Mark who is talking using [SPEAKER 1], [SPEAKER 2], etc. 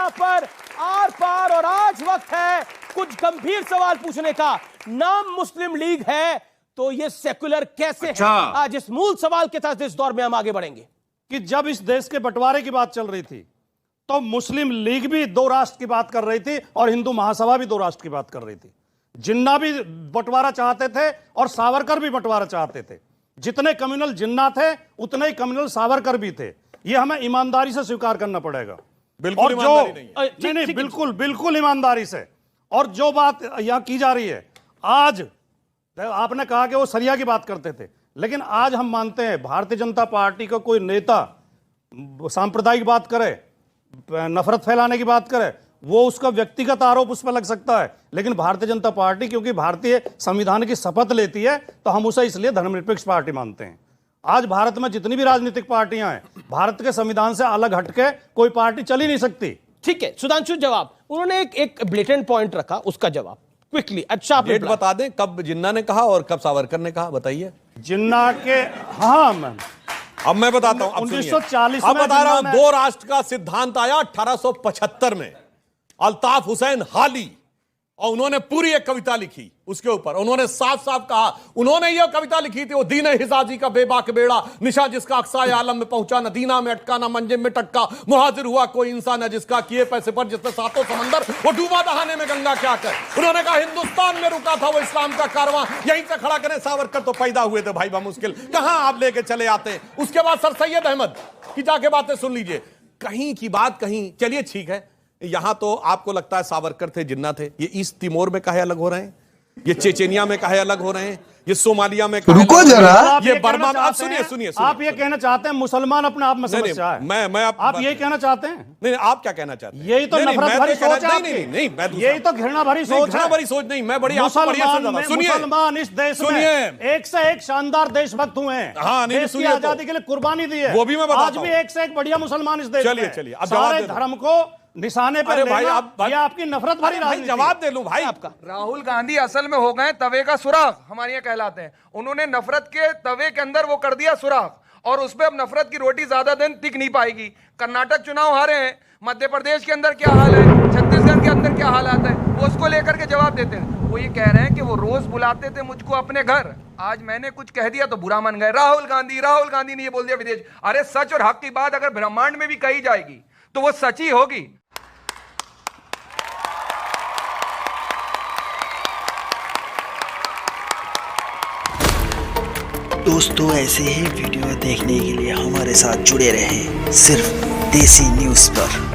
[SPEAKER 1] यहां पर आर पार, और आज वक्त है कुछ गंभीर सवाल पूछने का। नाम मुस्लिम लीग है तो ये सेकुलर कैसे है? आज इस मूल सवाल के साथ इस दौर में हम आगे बढ़ेंगे
[SPEAKER 2] कि जब इस देश के बंटवारे की बात चल रही थी तो मुस्लिम लीग भी दो राष्ट्र की बात कर रही थी और हिंदू महासभा भी दो राष्ट्र की बात कर रही थी। जिन्ना भी बंटवारा चाहते थे और सावरकर भी बंटवारा चाहते थे। जितने कम्युनल जिन्ना थे उतने ही कम्युनल सावरकर भी थे। ये हमें ईमानदारी से स्वीकार करना पड़ेगा।
[SPEAKER 3] बिल्कुल
[SPEAKER 2] और जो नहीं बिल्कुल बिल्कुल ईमानदारी से। और जो बात यहां की जा रही है, आज आपने कहा कि वो सरिया की बात करते थे, लेकिन आज हम मानते हैं भारतीय जनता पार्टी का कोई नेता सांप्रदायिक बात करे, नफरत फैलाने की बात करे, वो उसका व्यक्तिगत आरोप उस पर लग सकता है, लेकिन भारतीय जनता पार्टी क्योंकि भारतीय संविधान की शपथ लेती है तो हम उसे इसलिए धर्मनिरपेक्ष पार्टी मानते हैं। आज भारत में जितनी भी राजनीतिक पार्टियां हैं, भारत के संविधान से अलग हटके कोई पार्टी चल ही नहीं सकती।
[SPEAKER 1] ठीक है सुधांशु, जवाब उन्होंने एक ब्लेटेंट पॉइंट रखा, उसका जवाब क्विकली। अच्छा आप
[SPEAKER 3] डेट बता दें कब जिन्ना ने कहा और कब सावरकर ने कहा, बताइए।
[SPEAKER 2] जिन्ना के हाँ मैम
[SPEAKER 3] अब मैं बताता हूं,
[SPEAKER 2] 1940
[SPEAKER 3] अब बता रहा हूं। दो राष्ट्र का सिद्धांत आया 1875 में, अल्ताफ हुसैन हाली, और उन्होंने पूरी एक कविता लिखी उसके ऊपर। उन्होंने साफ साफ कहा, उन्होंने ये कविता लिखी थी, वो दीन हिजाजी का बेबाक बेड़ा, निशा जिसका अक्साए आलम में पहुंचा, न दीना में अटका न मंजिल में टटका, मुहाजिर हुआ कोई इंसान है जिसका किए पैसे पर, जिसने सातों समंदर वो डूबा दहाने में गंगा क्या कर। उन्होंने कहा हिंदुस्तान में रुका था वो इस्लाम का कारवां, यहीं से खड़ा करें। सावरकर तो पैदा हुए थे भाई मुश्किल, कहां आप लेके चले आते। उसके बाद सर सैयद अहमद की जाके बातें सुन लीजिए, कहीं की बात कहीं। चलिए ठीक है, यहां तो आपको लगता है सावरकर थे, जिन्ना थे। ये ईस्ट तिमोर में काहे अलग हो रहे हैं, ये चेचेनिया में काहे अलग हो रहे हैं, ये सोमालिया में काहे
[SPEAKER 4] रुको जरा,
[SPEAKER 3] ये बर्मा में। सुनिए
[SPEAKER 2] आप ये कहना चाहते हैं मुसलमान अपने आप में समस्या है?
[SPEAKER 3] मैं
[SPEAKER 2] आप यही कहना चाहते हैं?
[SPEAKER 3] नहीं, आप क्या कहना चाहते हैं?
[SPEAKER 2] यही तो नफरत भरी सोच है आपकी।
[SPEAKER 3] नहीं, मैं
[SPEAKER 2] यही तो घृणा भरी सोच है।
[SPEAKER 3] घृणा भरी सोच नहीं, मैं बड़ी
[SPEAKER 2] मुसलमान इस देश में एक से एक शानदार देशभक्त हुए हैं।
[SPEAKER 3] हाँ,
[SPEAKER 2] देश की आजादी के लिए कुर्बानी दी है,
[SPEAKER 3] वो भी मैं बताता
[SPEAKER 2] हूं। आज भी एक से एक बढ़िया मुसलमान इस देश में।
[SPEAKER 3] चलिए
[SPEAKER 2] सारे धर्म को निशाने पर लेना,
[SPEAKER 3] भाई आप
[SPEAKER 2] ये आपकी नफरत भरी राजनीति।
[SPEAKER 3] जवाब दे लूं भाई आपका।
[SPEAKER 5] राहुल गांधी असल में हो गए तवे का सुराख, हमारे यहाँ कहलाते हैं। उन्होंने नफरत के तवे के अंदर वो कर दिया सुराख, और उस पर अब नफरत की रोटी ज्यादा दिन टिक नहीं पाएगी। कर्नाटक चुनाव हारे हैं, मध्य प्रदेश के अंदर क्या हाल है, छत्तीसगढ़ के अंदर क्या हालात है, वो उसको लेकर के जवाब देते हैं। वो ये कह रहे हैं कि वो रोज बुलाते थे मुझको अपने घर, आज मैंने कुछ कह दिया तो बुरा मान गए। राहुल गांधी ने ये बोल दिया विदेश। अरे सच और हक की बात अगर ब्रह्मांड में भी कही जाएगी तो वो सच ही होगी।
[SPEAKER 4] दोस्तों, ऐसे ही वीडियो देखने के लिए हमारे साथ जुड़े रहें सिर्फ देसी न्यूज़ पर।